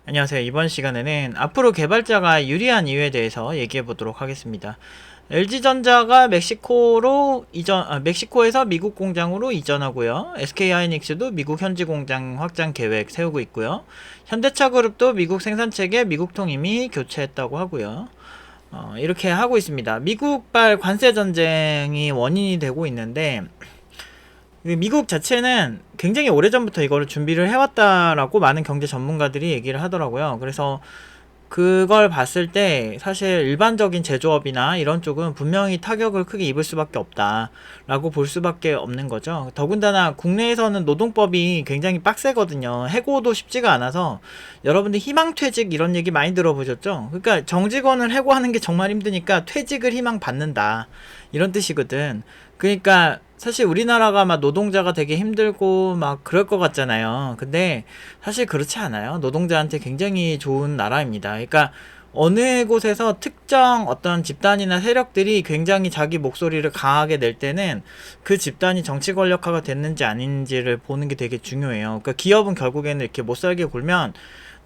안녕하세요. 이번 시간에는 앞으로 개발자가 유리한 이유에 대해서 얘기해 보도록 하겠습니다. LG전자가 멕시코에서 미국 공장으로 이전하고요. SK하이닉스도 미국 현지 공장 확장 계획 세우고 있고요. 현대차 그룹도 미국 생산체계 미국통 이미 교체했다고 하고요. 이렇게 하고 있습니다. 미국발 관세 전쟁이 원인이 되고 있는데, 미국 자체는 굉장히 오래전부터 이거를 준비를 해왔다라고 많은 경제 전문가들이 얘기를 하더라고요. 그래서 그걸 봤을 때 사실 일반적인 제조업이나 이런 쪽은 분명히 타격을 크게 입을 수밖에 없다라고 볼 수밖에 없는 거죠. 더군다나 국내에서는 노동법이 굉장히 빡세거든요. 해고도 쉽지가 않아서 여러분들 희망퇴직 이런 얘기 많이 들어보셨죠? 그러니까 정직원을 해고하는 게 정말 힘드니까 퇴직을 희망받는다 이런 뜻이거든. 그러니까 사실 우리나라가 막 노동자가 되게 힘들고 막 그럴 것 같잖아요. 근데 사실 그렇지 않아요. 노동자한테 굉장히 좋은 나라입니다. 그러니까 어느 곳에서 특정 어떤 집단이나 세력들이 굉장히 자기 목소리를 강하게 낼 때는 그 집단이 정치 권력화가 됐는지 아닌지를 보는 게 되게 중요해요. 그러니까 기업은 결국에는 이렇게 못 살게 굴면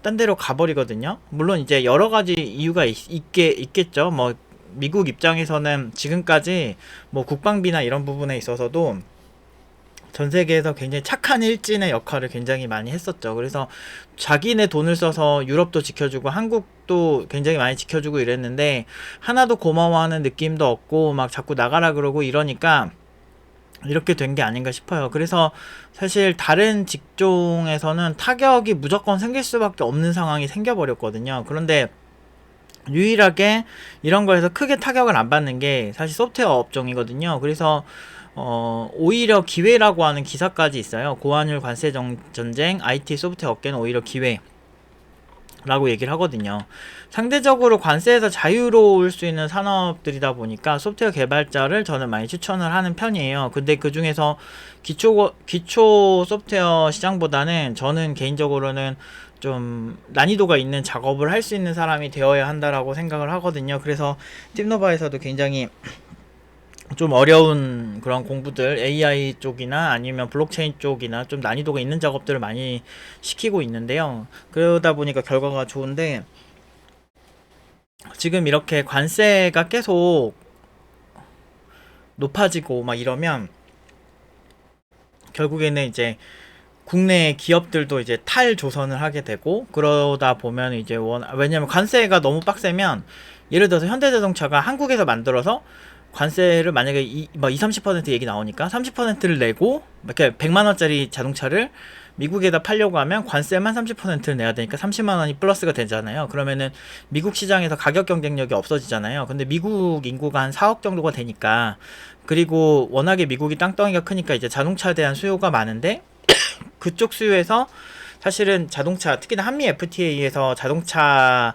딴 데로 가버리거든요. 물론 이제 여러 가지 이유가 있겠죠. 뭐 미국 입장에서는 지금까지 뭐 국방비나 이런 부분에 있어서도 전 세계에서 굉장히 착한 일진의 역할을 굉장히 많이 했었죠. 그래서 자기네 돈을 써서 유럽도 지켜주고 한국도 굉장히 많이 지켜주고 이랬는데 하나도 고마워하는 느낌도 없고 막 자꾸 나가라 그러고 이러니까 이렇게 된 게 아닌가 싶어요. 그래서 사실 다른 직종에서는 타격이 무조건 생길 수밖에 없는 상황이 생겨버렸거든요. 그런데 유일하게 이런 거에서 크게 타격을 안 받는 게 사실 소프트웨어 업종이거든요. 그래서 오히려 기회라고 하는 기사까지 있어요. 고환율 관세 전쟁, IT 소프트웨어 업계는 오히려 기회라고 얘기를 하거든요. 상대적으로 관세에서 자유로울 수 있는 산업들이다 보니까 소프트웨어 개발자를 저는 많이 추천을 하는 편이에요. 근데 그 중에서 기초 소프트웨어 시장보다는 저는 개인적으로는 좀 난이도가 있는 작업을 할 수 있는 사람이 되어야 한다라고 생각을 하거든요. 그래서 팁노바에서도 굉장히 좀 어려운 그런 공부들 AI 쪽이나 아니면 블록체인 쪽이나 좀 난이도가 있는 작업들을 많이 시키고 있는데요. 그러다 보니까 결과가 좋은데 지금 이렇게 관세가 계속 높아지고 막 이러면 결국에는 이제 국내 기업들도 이제 탈조선을 하게 되고 그러다 보면 이제 왜냐면 관세가 너무 빡세면 예를 들어서 현대자동차가 한국에서 만들어서 관세를 만약에 30% 얘기 나오니까 30%를 내고 이렇게 100만 원짜리 자동차를 미국에다 팔려고 하면 관세만 30%를 내야 되니까 30만 원이 플러스가 되잖아요. 그러면은 미국 시장에서 가격 경쟁력이 없어지잖아요. 근데 미국 인구가 한 4억 정도가 되니까 그리고 워낙에 미국이 땅덩이가 크니까 이제 자동차에 대한 수요가 많은데 그쪽 수요에서 사실은 자동차 특히나 한미 FTA에서 자동차가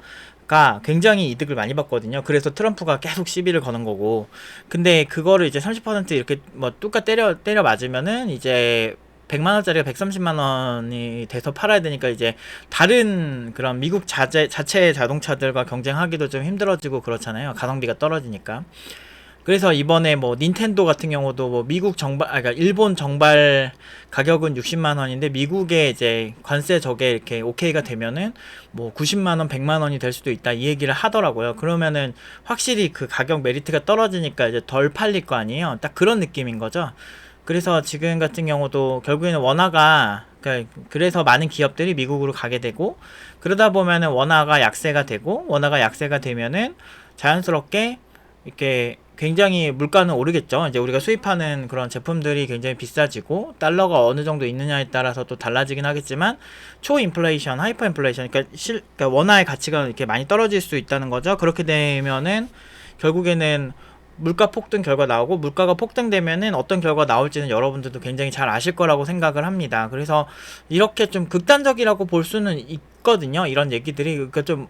굉장히 이득을 많이 받거든요. 그래서 트럼프가 계속 시비를 거는 거고. 근데 그거를 이제 30% 이렇게 뭐 뚜까 때려 맞으면은 이제 100만 원짜리가 130만 원이 돼서 팔아야 되니까 이제 다른 그런 미국 자체 자동차들과 경쟁하기도 좀 힘들어지고 그렇잖아요. 가성비가 떨어지니까. 그래서 이번에 뭐 닌텐도 같은 경우도 뭐 미국 그러니까 일본 정발 가격은 60만 원인데 미국에 이제 관세 저게 이렇게 오케이가 되면은 뭐 90만 원, 100만 원이 될 수도 있다 이 얘기를 하더라고요. 그러면은 확실히 그 가격 메리트가 떨어지니까 이제 덜 팔릴 거 아니에요. 딱 그런 느낌인 거죠. 그래서 지금 같은 경우도 결국에는 원화가 그래서 많은 기업들이 미국으로 가게 되고 그러다 보면은 원화가 약세가 되고 원화가 약세가 되면은 자연스럽게 이렇게 굉장히 물가는 오르겠죠. 이제 우리가 수입하는 그런 제품들이 굉장히 비싸지고 달러가 어느 정도 있느냐에 따라서 또 달라지긴 하겠지만 초인플레이션, 하이퍼인플레이션, 그러니까 원화의 가치가 이렇게 많이 떨어질 수 있다는 거죠. 그렇게 되면은 결국에는 물가 폭등 결과 나오고 물가가 폭등되면은 어떤 결과 나올지는 여러분들도 굉장히 잘 아실 거라고 생각을 합니다. 그래서 이렇게 좀 극단적이라고 볼 수는 있거든요. 이런 얘기들이 그러니까 좀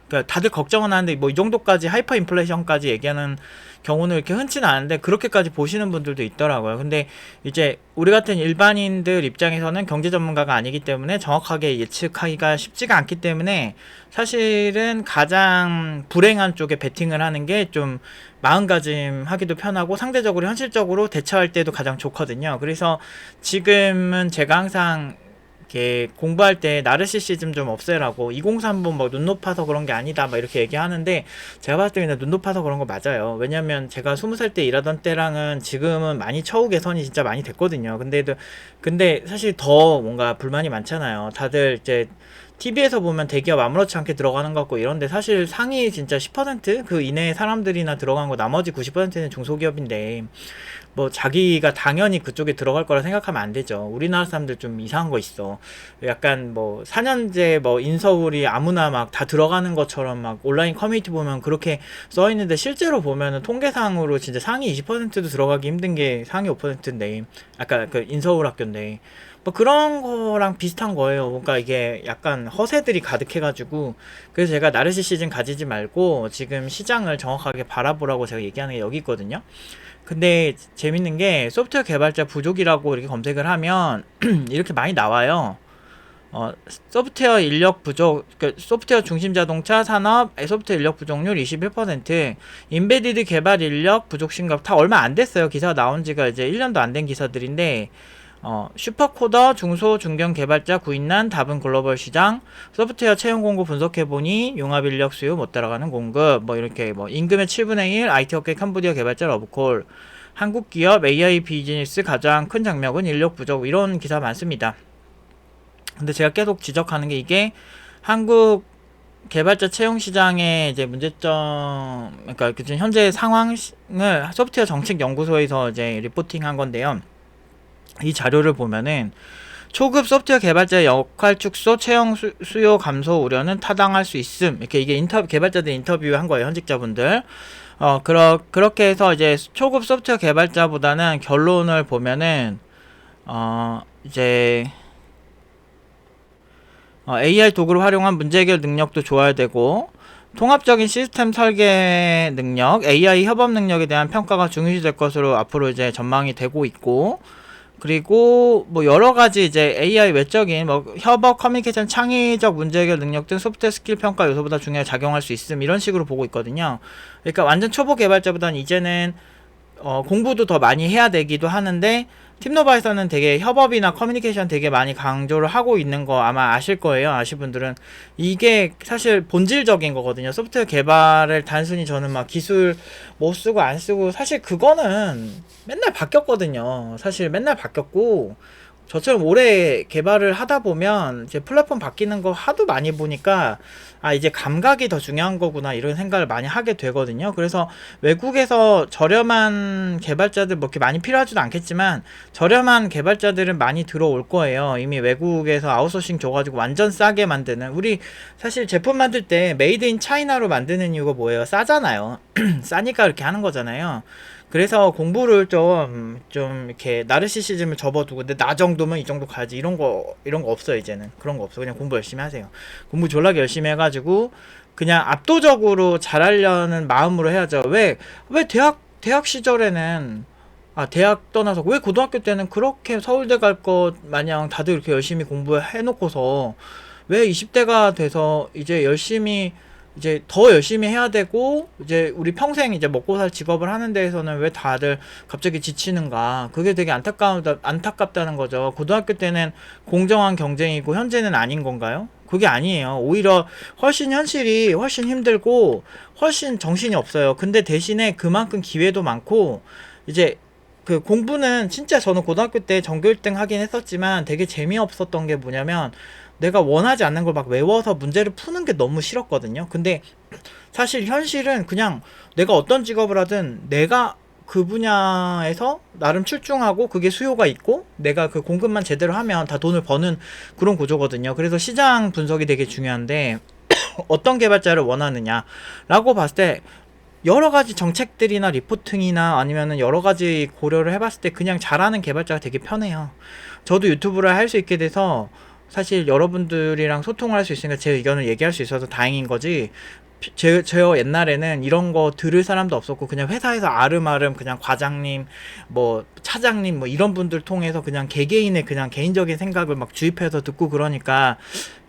그러니까 다들 걱정은 하는데 뭐 이 정도까지 하이퍼 인플레이션까지 얘기하는 경우는 이렇게 흔치는 않은데 그렇게까지 보시는 분들도 있더라고요. 근데 이제 우리 같은 일반인들 입장에서는 경제 전문가가 아니기 때문에 정확하게 예측하기가 쉽지가 않기 때문에 사실은 가장 불행한 쪽에 베팅을 하는 게 좀 마음가짐하기도 편하고 상대적으로 현실적으로 대처할 때도 가장 좋거든요. 그래서 지금은 제가 항상 이렇게 공부할 때 나르시시즘 좀 없애라고 2030 뭐 눈 높아서 그런 게 아니다 막 이렇게 얘기하는데 제가 봤을 때 그냥 눈 높아서 그런 거 맞아요. 왜냐면 제가 20살 때 일하던 때랑은 지금은 많이 처우 개선이 진짜 많이 됐거든요. 근데 사실 더 뭔가 불만이 많잖아요. 다들 이제 TV에서 보면 대기업 아무렇지 않게 들어가는 것 같고 이런데 사실 상위 진짜 10%그 이내의 사람들이나 들어간 거 나머지 90%는 중소기업인데 뭐 자기가 당연히 그쪽에 들어갈 거라 생각하면 안 되죠. 우리나라 사람들 좀 이상한 거 있어. 약간 뭐 4년제 뭐 인서울이 아무나 막 다 들어가는 것처럼 막 온라인 커뮤니티 보면 그렇게 써 있는데 실제로 보면은 통계상으로 진짜 상위 20%도 들어가기 힘든 게 상위 5%인데 아까 그 인서울 학교인데 뭐 그런 거랑 비슷한 거예요. 그러니까 이게 약간 허세들이 가득해가지고 그래서 제가 나르시시즘 가지지 말고 지금 시장을 정확하게 바라보라고 제가 얘기하는 게 여기 있거든요. 근데 재밌는 게 소프트웨어 개발자 부족이라고 이렇게 검색을 하면 이렇게 많이 나와요. 소프트웨어 인력 부족, 소프트웨어 중심 자동차 산업 소프트웨어 인력 부족률 21%, 인베디드 개발 인력 부족 심각 다 얼마 안 됐어요. 기사가 나온 지가 이제 1년도 안 된 기사들인데 슈퍼코더 중소 중견 개발자 구인난 답은 글로벌 시장 소프트웨어 채용 공고 분석해보니 용합 인력 수요 못 따라가는 공급 뭐 이렇게 뭐 임금의 7분의 1 IT 업계 캄보디아 개발자 러브콜 한국 기업 AI 비즈니스 가장 큰 장벽은 인력 부족 이런 기사 많습니다. 근데 제가 계속 지적하는 게 이게 한국 개발자 채용 시장의 이제 문제점 그러니까 지금 현재 상황을 소프트웨어 정책 연구소에서 이제 리포팅한 건데요. 이 자료를 보면은 초급 소프트웨어 개발자의 역할 축소, 채용 수요 감소 우려는 타당할 수 있음. 이렇게 이게 개발자들 인터뷰한 거예요, 현직자분들. 그렇게 해서 이제 초급 소프트웨어 개발자보다는 결론을 보면은, 이제, AI 도구를 활용한 문제 해결 능력도 좋아야 되고, 통합적인 시스템 설계 능력, AI 협업 능력에 대한 평가가 중요시 될 것으로 앞으로 이제 전망이 되고 있고, 그리고 뭐 여러 가지 이제 AI 외적인 뭐 협업, 커뮤니케이션, 창의적 문제 해결 능력 등 소프트웨어 스킬 평가 요소보다 중요하게 작용할 수 있음 이런 식으로 보고 있거든요. 그러니까 완전 초보 개발자보다는 이제는 공부도 더 많이 해야 되기도 하는데 팀노바에서는 되게 협업이나 커뮤니케이션 되게 많이 강조를 하고 있는 거 아마 아실 거예요. 아실 분들은 이게 사실 본질적인 거거든요. 소프트웨어 개발을 단순히 저는 막 기술 못 쓰고 안 쓰고 사실 그거는 맨날 바뀌었거든요. 사실 맨날 바뀌었고 저처럼 오래 개발을 하다 보면 이제 플랫폼 바뀌는 거 하도 많이 보니까 이제 감각이 더 중요한 거구나 이런 생각을 많이 하게 되거든요. 그래서 외국에서 저렴한 개발자들 뭐 이렇게 많이 필요하지도 않겠지만 저렴한 개발자들은 많이 들어올 거예요. 이미 외국에서 아웃소싱 줘가지고 완전 싸게 만드는 우리 사실 제품 만들 때 메이드 인 차이나로 만드는 이유가 뭐예요? 싸잖아요. 싸니까 그렇게 하는 거잖아요. 그래서 공부를 좀 이렇게 나르시시즘을 접어두고 근데 나 정도면 이 정도 가야지 이런 거 없어요. 이제는 그런 거 없어. 그냥 공부 열심히 하세요. 공부 졸라게 열심히 해가지고 그냥 압도적으로 잘하려는 마음으로 해야죠. 왜 대학 시절에는 대학 떠나서 왜 고등학교 때는 그렇게 서울대 갈 것 마냥 다들 이렇게 열심히 공부해놓고서 왜 20대가 돼서 이제 더 열심히 해야 되고 이제 우리 평생 이제 먹고 살 직업을 하는 데에서는 왜 다들 갑자기 지치는가 그게 되게 안타깝다는 거죠. 고등학교 때는 공정한 경쟁이고 현재는 아닌 건가요? 그게 아니에요. 오히려 현실이 훨씬 힘들고 훨씬 정신이 없어요. 근데 대신에 그만큼 기회도 많고 이제 그 공부는 진짜 저는 고등학교 때 전교 1등 하긴 했었지만 되게 재미없었던 게 뭐냐면 내가 원하지 않는 걸 막 외워서 문제를 푸는 게 너무 싫었거든요. 근데 사실 현실은 그냥 내가 어떤 직업을 하든 내가 그 분야에서 나름 출중하고 그게 수요가 있고 내가 그 공급만 제대로 하면 다 돈을 버는 그런 구조거든요. 그래서 시장 분석이 되게 중요한데 어떤 개발자를 원하느냐라고 봤을 때 여러 가지 정책들이나 리포팅이나 아니면은 여러 가지 고려를 해봤을 때 그냥 잘하는 개발자가 되게 편해요. 저도 유튜브를 할 수 있게 돼서 사실 여러분들이랑 소통을 할 수 있으니까 제 의견을 얘기할 수 있어서 다행인 거지. 저 옛날에는 이런 거 들을 사람도 없었고 그냥 회사에서 아름아름 그냥 과장님 뭐 차장님 뭐 이런 분들 통해서 그냥 개개인의 그냥 개인적인 생각을 막 주입해서 듣고 그러니까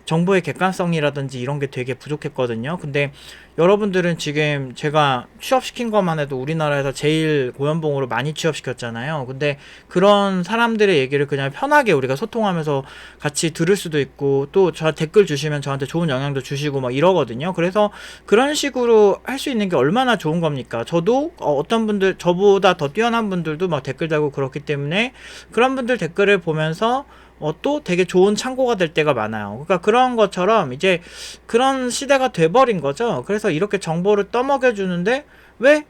정보의 객관성이라든지 이런 게 되게 부족했거든요. 근데 여러분들은 지금 제가 취업시킨 것만 해도 우리나라에서 제일 고연봉으로 많이 취업시켰잖아요. 근데 그런 사람들의 얘기를 그냥 편하게 우리가 소통하면서 같이 들을 수도 있고, 또 저 댓글 주시면 저한테 좋은 영향도 주시고 막 이러거든요. 그래서 그런 식으로 할 수 있는 게 얼마나 좋은 겁니까? 저도 어떤 분들, 저보다 더 뛰어난 분들도 막 댓글 달고 그렇기 때문에 그런 분들 댓글을 보면서 또 되게 좋은 참고가 될 때가 많아요. 그러니까 그런 것처럼 이제 그런 시대가 돼버린 거죠. 그래서 이렇게 정보를 떠먹여 주는데 왜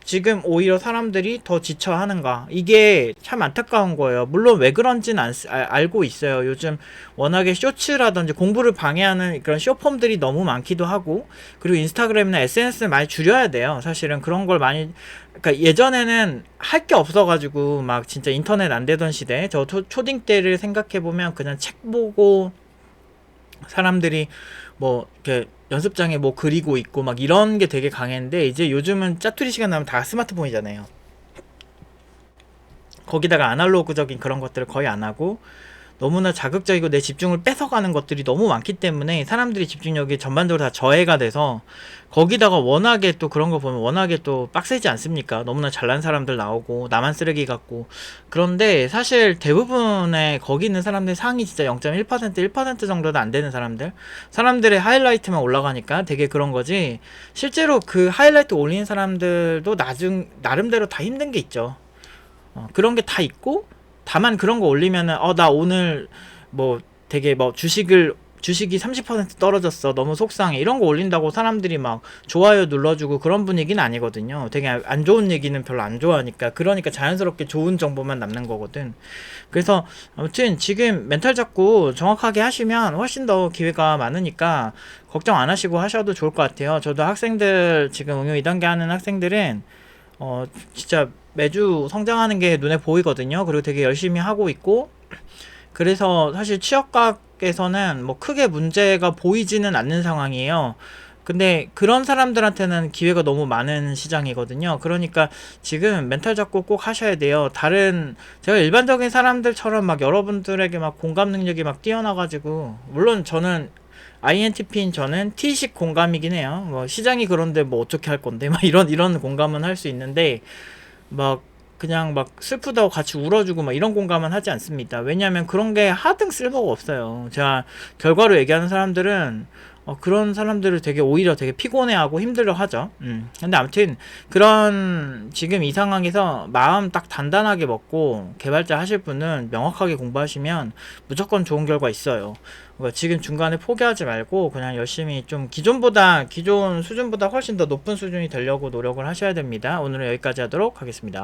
지금 오히려 사람들이 더 지쳐하는가, 이게 참 안타까운 거예요. 물론 왜 그런지는 알고 있어요. 요즘 워낙에 쇼츠라든지 공부를 방해하는 그런 쇼폼들이 너무 많기도 하고, 그리고 인스타그램이나 SNS를 많이 줄여야 돼요. 사실은 그런 걸 많이, 그러니까 예전에는 할 게 없어가지고 막 진짜 인터넷 안 되던 시대, 저 초딩 때를 생각해보면 그냥 책 보고 사람들이 뭐 이렇게 연습장에 뭐 그리고 있고 막 이런 게 되게 강했는데, 이제 요즘은 짜투리 시간 나면 다 스마트폰이잖아요. 거기다가 아날로그적인 그런 것들을 거의 안 하고 너무나 자극적이고 내 집중을 뺏어가는 것들이 너무 많기 때문에 사람들이 집중력이 전반적으로 다 저해가 돼서, 거기다가 워낙에 또 그런 거 보면 워낙에 또 빡세지 않습니까? 너무나 잘난 사람들 나오고 나만 쓰레기 같고. 그런데 사실 대부분의 거기 있는 사람들 상위 진짜 0.1% 1% 정도도 안 되는 사람들의 하이라이트만 올라가니까 되게 그런 거지, 실제로 그 하이라이트 올리는 사람들도 나름대로 다 힘든 게 있죠. 그런 게 다 있고, 다만 그런 거 올리면은 나 오늘 뭐 되게 뭐 주식이 30% 떨어졌어, 너무 속상해, 이런 거 올린다고 사람들이 막 좋아요 눌러주고 그런 분위기는 아니거든요. 되게 안 좋은 얘기는 별로 안 좋아하니까. 그러니까 자연스럽게 좋은 정보만 남는 거거든. 그래서 아무튼 지금 멘탈 잡고 정확하게 하시면 훨씬 더 기회가 많으니까 걱정 안 하시고 하셔도 좋을 것 같아요. 저도 학생들, 지금 응용 2단계 하는 학생들은 진짜 매주 성장하는 게 눈에 보이거든요. 그리고 되게 열심히 하고 있고, 그래서 사실 취업각에서는 뭐 크게 문제가 보이지는 않는 상황이에요. 근데 그런 사람들한테는 기회가 너무 많은 시장이거든요. 그러니까 지금 멘탈 잡고 꼭 하셔야 돼요. 제가 일반적인 사람들처럼 막 여러분들에게 막 공감 능력이 막 뛰어나가지고, 물론 저는 INTP인 저는 T식 공감이긴 해요. 뭐 시장이 그런데 뭐 어떻게 할 건데 막 이런 공감은 할 수 있는데, 막 그냥 막 슬프다고 같이 울어주고 막 이런 공감은 하지 않습니다. 왜냐하면 그런 게 하등 쓸모가 없어요. 제가 결과로 얘기하는 사람들은 그런 사람들을 되게 오히려 되게 피곤해하고 힘들어 하죠. 근데 아무튼 그런 지금 이 상황에서 마음 딱 단단하게 먹고 개발자 하실 분은 명확하게 공부하시면 무조건 좋은 결과 있어요. 그러니까 지금 중간에 포기하지 말고 그냥 열심히 좀 기존 수준보다 훨씬 더 높은 수준이 되려고 노력을 하셔야 됩니다. 오늘은 여기까지 하도록 하겠습니다.